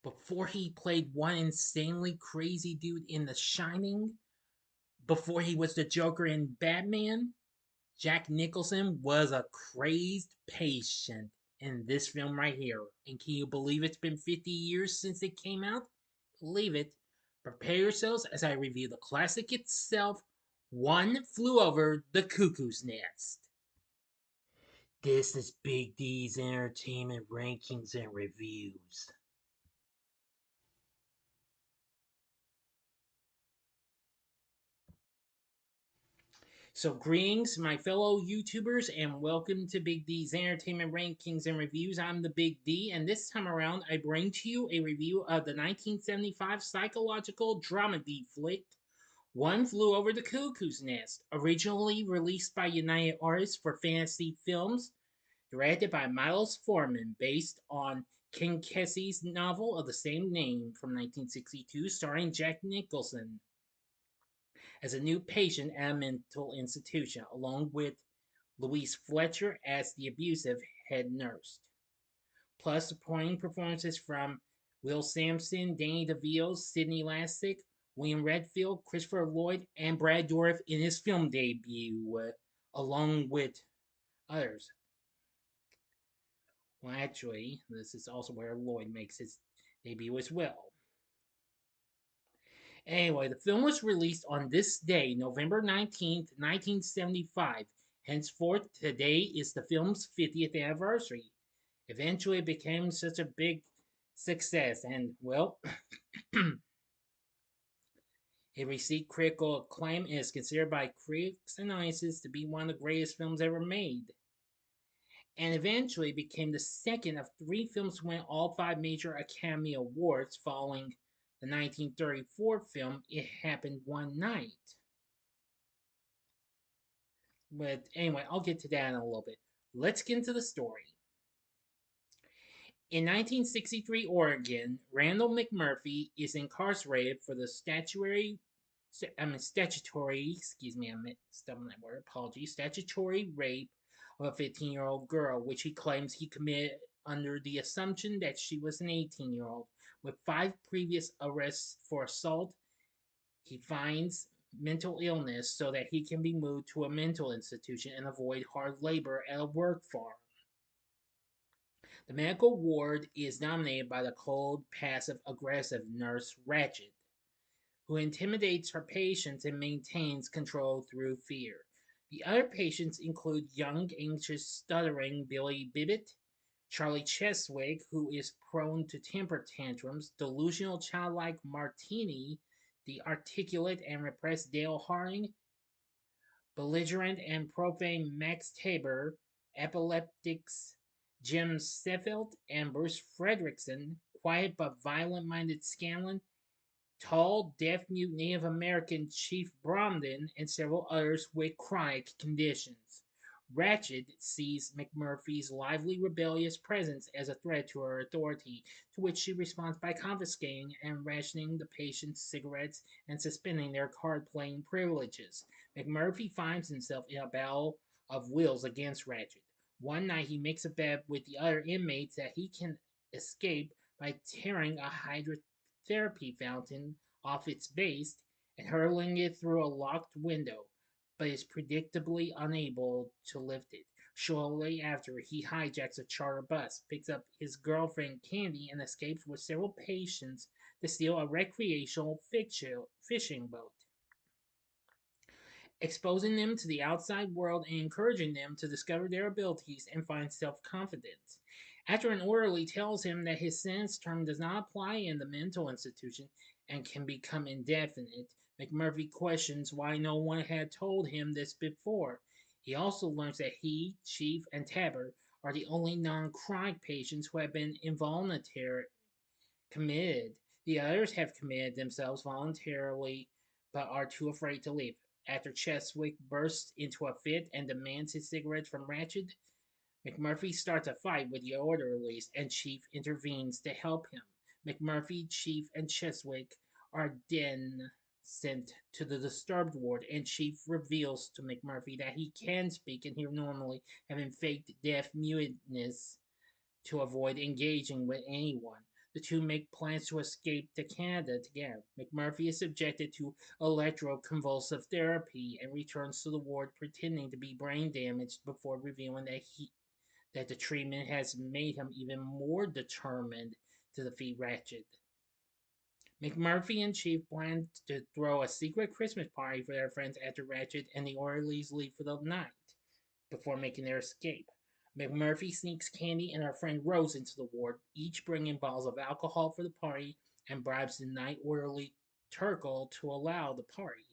Before he played one insanely crazy dude in The Shining, before he was the Joker in Batman, Jack Nicholson was a crazed patient in this film right here. And can you believe it's been 50 years since it came out? Believe it. Prepare yourselves as I review the classic itself, One Flew Over the Cuckoo's Nest. This is Big D's Entertainment Rankings and Reviews. So, greetings, my fellow YouTubers, and welcome to Big D's Entertainment Rankings and Reviews. I'm the Big D, and this time around, I bring to you a review of the 1975 psychological dramedy flick, One Flew Over the Cuckoo's Nest, originally released by United Artists for Fantasy Films, directed by Milos Forman, based on Ken Kesey's novel of the same name from 1962, starring Jack Nicholson as a new patient at a mental institution, along with Louise Fletcher as the abusive head nurse. Plus, supporting performances from Will Sampson, Danny DeVito, Sidney Lassick, William Redfield, Christopher Lloyd, and Brad Dourif in his film debut, along with others. Well, actually, this is also where Lloyd makes his debut as well. Anyway, the film was released on this day, November 19th, 1975. Henceforth, today is the film's 50th anniversary. Eventually, it became such a big success, and, well, it received critical acclaim and is considered by critics and audiences to be one of the greatest films ever made. And eventually became the second of three films to win all five major Academy Awards following the 1934 film It Happened One Night. But anyway, I'll get to that in a little bit. Let's get into the story. In 1963 Oregon, Randall McMurphy is incarcerated for the statutory rape of a 15-year-old girl, which he claims he committed under the assumption that she was an 18-year-old. With 5 previous arrests for assault, he finds mental illness so that he can be moved to a mental institution and avoid hard labor at a work farm. The medical ward is dominated by the cold, passive aggressive nurse Ratched, who intimidates her patients and maintains control through fear. The other patients include young, anxious, stuttering Billy Bibbit, Charlie Cheswick, who is prone to temper tantrums, delusional childlike Martini, the articulate and repressed Dale Harding, belligerent and profane Max Tabor, epileptics Jim Sefeld and Bruce Fredrickson, quiet but violent-minded Scanlon, tall, deaf-mute Native American Chief Bromden, and several others with chronic conditions. Ratched sees McMurphy's lively, rebellious presence as a threat to her authority, to which she responds by confiscating and rationing the patient's cigarettes and suspending their card-playing privileges. McMurphy finds himself in a battle of wills against Ratched. One night he makes a bet with the other inmates that he can escape by tearing a hydrotherapy fountain off its base and hurling it through a locked window, but is predictably unable to lift it. Shortly after, he hijacks a charter bus, picks up his girlfriend Candy, and escapes with several patients to steal a recreational fishing boat, exposing them to the outside world and encouraging them to discover their abilities and find self-confidence. After an orderly tells him that his sentence term does not apply in the mental institution and can become indefinite, McMurphy questions why no one had told him this before. He also learns that he, Chief, and Tabor are the only non-chronic patients who have been involuntarily committed. The others have committed themselves voluntarily but are too afraid to leave. After Cheswick bursts into a fit and demands his cigarettes from Ratched, McMurphy starts a fight with the orderlies and Chief intervenes to help him. McMurphy, Chief, and Cheswick are then sent to the disturbed ward, and Chief reveals to McMurphy that he can speak and hear normally, having faked deaf muteness to avoid engaging with anyone. The two make plans to escape to Canada together. McMurphy is subjected to electroconvulsive therapy and returns to the ward pretending to be brain damaged before revealing that the treatment has made him even more determined to defeat Ratchet. McMurphy and Chief plan to throw a secret Christmas party for their friends after Ratchet and the Orleys leave for the night before making their escape. McMurphy sneaks Candy and her friend Rose into the ward, each bringing bottles of alcohol for the party, and bribes the night orderly Turkle to allow the party.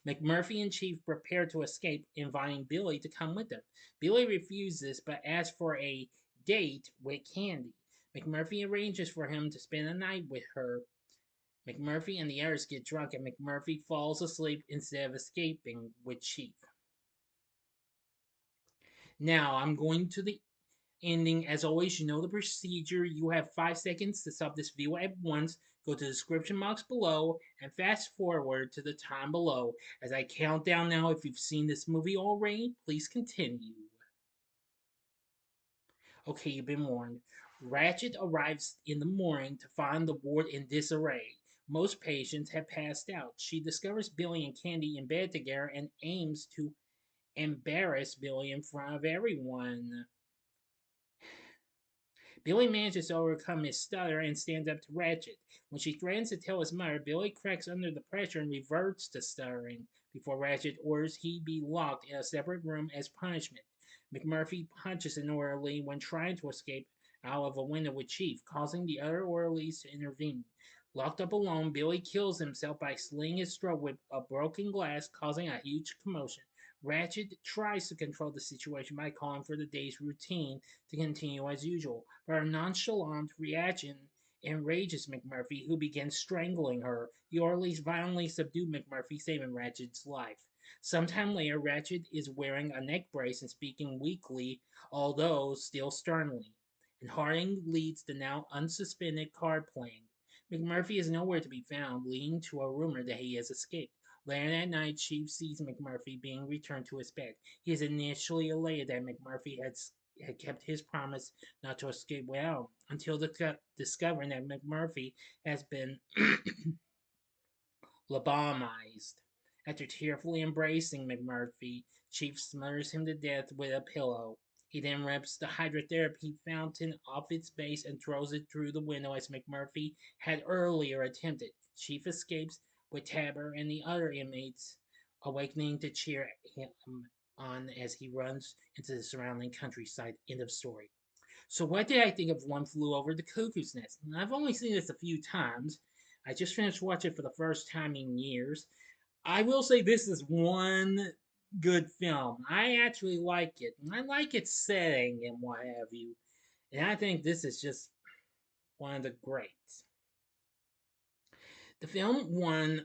McMurphy and Chief prepare to escape, inviting Billy to come with them. Billy refuses but asks for a date with Candy. McMurphy arranges for him to spend the night with her. McMurphy and the others get drunk, and McMurphy falls asleep instead of escaping with Chief. Now, I'm going to the ending. As always, you know the procedure. You have 5 seconds to stop this video at once. Go to the description box below and fast forward to the time below. As I count down now, if you've seen this movie already, please continue. Okay, you've been warned. Ratchet arrives in the morning to find the ward in disarray. Most patients have passed out. She discovers Billy and Candy in bed together and aims to embarrass Billy in front of everyone. Billy manages to overcome his stutter and stands up to Ratchet. When she threatens to tell his mother, Billy cracks under the pressure and reverts to stuttering before Ratchet orders he be locked in a separate room as punishment. McMurphy punches an orderly when trying to escape out of a window with Chief, causing the other orderlies to intervene. Locked up alone, Billy kills himself by slitting his throat with a broken glass, causing a huge commotion. Ratchet tries to control the situation by calling for the day's routine to continue as usual, but her nonchalant reaction enrages McMurphy, who begins strangling her. The orderlies violently subdue McMurphy, saving Ratchet's life. Sometime later, Ratchet is wearing a neck brace and speaking weakly, although still sternly. And Harding leads the now unsuspended card playing. McMurphy is nowhere to be found, leading to a rumor that he has escaped. Later that night, Chief sees McMurphy being returned to his bed. He is initially elated that McMurphy had kept his promise not to escape without him, until discovering that McMurphy has been lobotomized. After tearfully embracing McMurphy, Chief smothers him to death with a pillow. He then rips the hydrotherapy fountain off its base and throws it through the window as McMurphy had earlier attempted. Chief escapes with Tabber and the other inmates, awakening to cheer him on as he runs into the surrounding countryside. End of story. So, what did I think of One Flew Over the Cuckoo's Nest? And I've only seen this a few times. I just finished watching it for the first time in years. I will say this is one good film. I actually like it. And I like its setting and what have you. And I think this is just one of the greats. The film won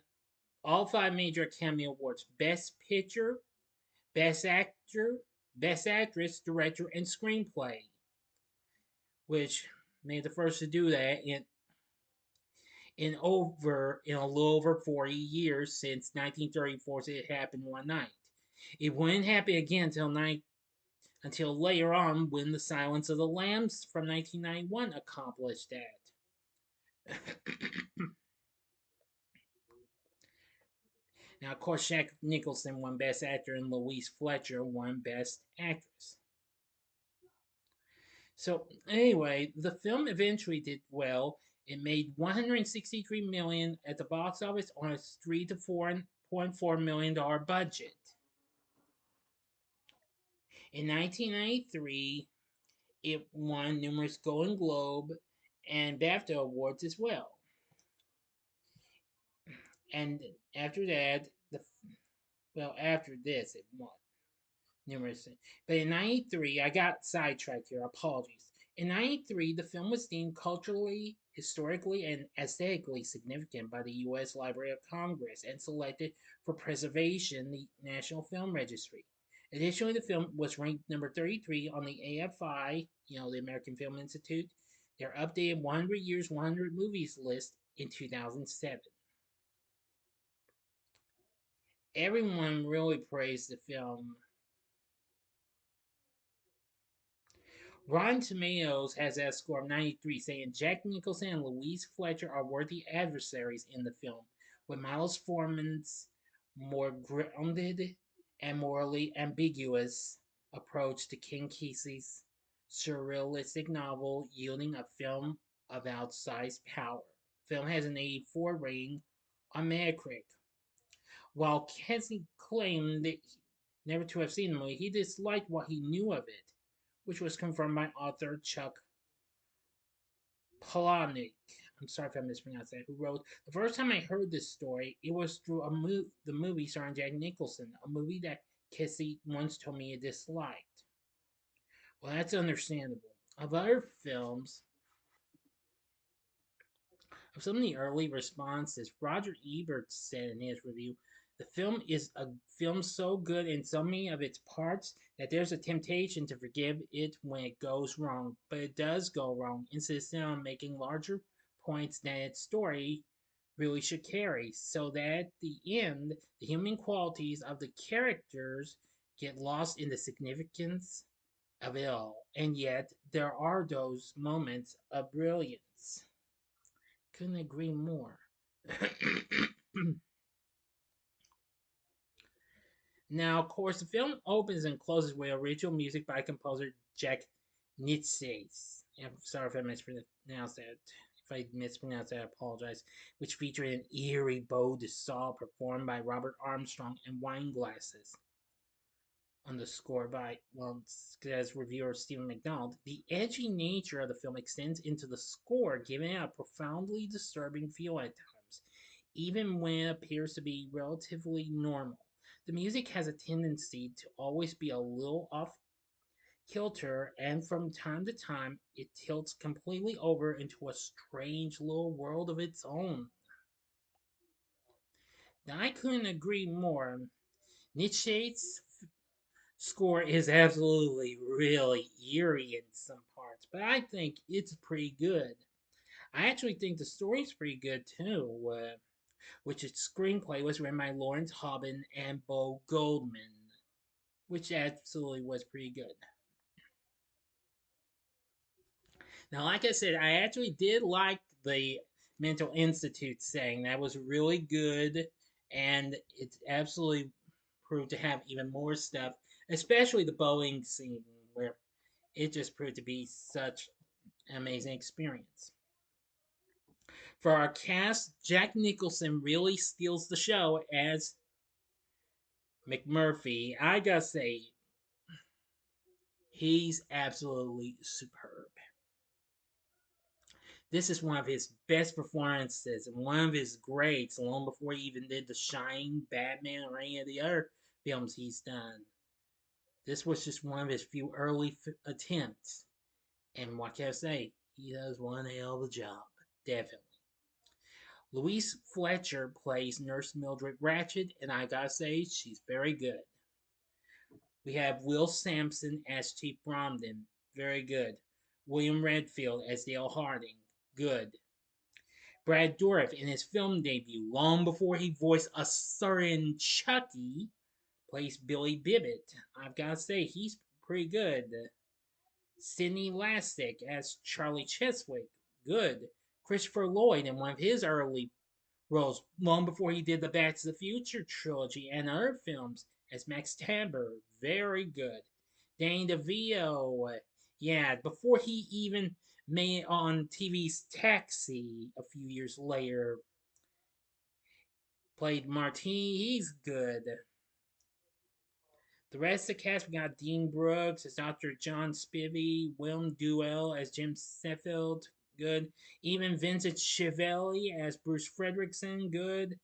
all five major Academy Awards: Best Picture, Best Actor, Best Actress, Director, and Screenplay, which made the first to do that in a little over 40 years since 1934. So it happened one night. It wouldn't happen again until later on when The Silence of the Lambs from 1991 accomplished that. Now, of course, Jack Nicholson won Best Actor and Louise Fletcher won Best Actress. So, anyway, the film eventually did well. It made 163 million at the box office on a 3 to 4.4 million dollar budget. In 1993, it won numerous Golden Globe and BAFTA awards as well. And after that, after this, it won numerous. But in '93, I got sidetracked here. Apologies. In '93, the film was deemed culturally, historically, and aesthetically significant by the U.S. Library of Congress and selected for preservation the National Film Registry. Additionally, the film was ranked number 33 on the AFI, the American Film Institute, their updated 100 Years, 100 Movies list in 2007. Everyone really praised the film. Rotten Tomatoes has a score of 93, saying Jack Nicholson and Louise Fletcher are worthy adversaries in the film, with Miles Forman's more grounded and morally ambiguous approach to King Kesey's surrealistic novel yielding a film of outsized power. The film has an 84 rating on Metacritic. While Kesey claimed that never to have seen the movie, he disliked what he knew of it, which was confirmed by author Chuck Palahniuk. I'm sorry if I mispronounced that. Who wrote the first time I heard this story? It was through the movie starring Jack Nicholson, a movie that Kesey once told me he disliked. Well, that's understandable. Of other films, of some of the early responses, Roger Ebert said in his review, the film is a film so good in so many of its parts that there's a temptation to forgive it when it goes wrong, but it does go wrong, insisting on making larger points than its story really should carry, so that at the end, the human qualities of the characters get lost in the significance of it all. And yet, there are those moments of brilliance. Couldn't agree more. Now, of course, the film opens and closes with original music by composer Jack Nicholson. I'm sorry if I mispronounced that. If I mispronounced that, I apologize. Which featured an eerie bow de sol performed by Robert Armstrong and wine glasses. On the score by, well, as reviewer Stephen McDonald, the edgy nature of the film extends into the score, giving it a profoundly disturbing feel at times, even when it appears to be relatively normal. The music has a tendency to always be a little off kilter, and from time to time, it tilts completely over into a strange little world of its own. Now, I couldn't agree more. Nietzsche's score is absolutely really eerie in some parts, but I think it's pretty good. I actually think the story's pretty good too, which its screenplay was written by Lawrence Hobben and Bo Goldman, which absolutely was pretty good. Now, like I said, I actually did like the Mental Institute saying that was really good, and it's absolutely proved to have even more stuff, especially the Boeing scene where it just proved to be such an amazing experience. For our cast, Jack Nicholson really steals the show as McMurphy. I gotta say, he's absolutely superb. This is one of his best performances and one of his greats, long before he even did The Shining, Batman, or any of the other films he's done. This was just one of his few early attempts. And what can I say? He does one hell of a job. Definitely. Louise Fletcher plays Nurse Mildred Ratched, and I gotta say, she's very good. We have Will Sampson as Chief Bromden, very good. William Redfield as Dale Harding, good. Brad Dourif in his film debut, long before he voiced a certain Chucky, plays Billy Bibbit. I've gotta say, he's pretty good. Sidney Lassick as Charlie Cheswick, good. Christopher Lloyd in one of his early roles, long before he did the Back to the Future trilogy and other films, as Max Tabber, very good. Danny DeVito, yeah, before he even made it on TV's Taxi a few years later, played Martini, he's good. The rest of the cast, we got Dean Brooks as Dr. John Spivey, Willem Duell as Jim Sheffield, good. Even Vincent Schiavelli as Bruce Fredrickson, good.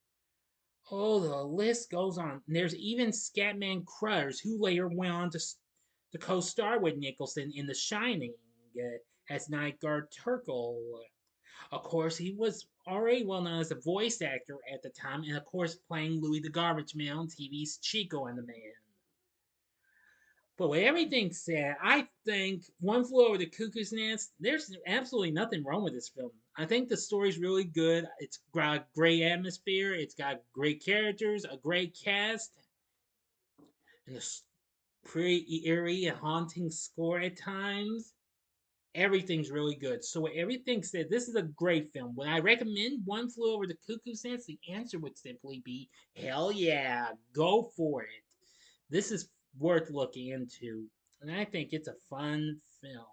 Oh, the list goes on. There's even Scatman Crothers, who later went on to co-star with Nicholson in The Shining as Night Guard Turkle. Of course, he was already well known as a voice actor at the time, and of course, playing Louis the Garbage Man on TV's Chico and the Man. But with everything said, I think One Flew Over the Cuckoo's Nest, there's absolutely nothing wrong with this film. I think the story's really good. It's got a great atmosphere, it's got great characters, a great cast, and a pretty eerie and haunting score at times. Everything's really good. So everything said, this is a great film. Would I recommend One Flew Over the Cuckoo's Nest? The answer would simply be hell yeah, go for it. This is worth looking into, and I think it's a fun film.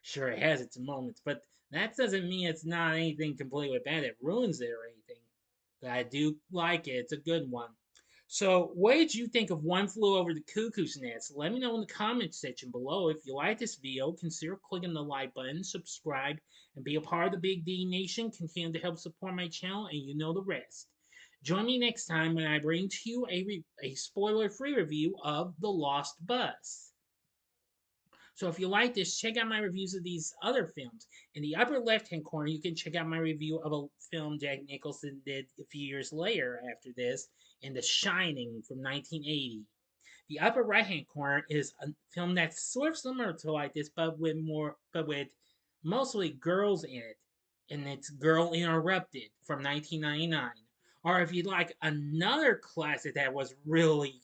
Sure, it has its moments, but that doesn't mean it's not anything completely bad. It ruins it or anything. But I do like it. It's a good one. So, what did you think of One Flew Over the Cuckoo's Nest? Let me know in the comments section below. If you like this video, consider clicking the like button, subscribe, and be a part of the Big D Nation. Continue to help support my channel, and you know the rest. Join me next time when I bring to you a spoiler-free review of The Lost Bus. So if you like this, check out my reviews of these other films. In the upper left-hand corner, you can check out my review of a film Jack Nicholson did a few years later after this, in The Shining from 1980. The upper right-hand corner is a film that's sort of similar to like this, but with mostly girls in it, and it's Girl Interrupted from 1999. Or if you'd like another classic that was really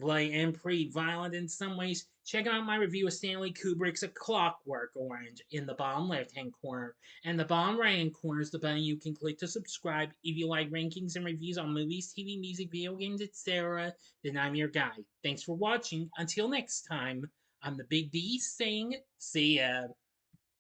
and pretty violent in some ways, check out my review of Stanley Kubrick's A Clockwork Orange in the bottom left hand corner. And the bottom right hand corner is the button you can click to subscribe. If you like rankings and reviews on movies, TV, music, video games, etc., then I'm your guy. Thanks for watching. Until next time, I'm the Big D saying, see ya.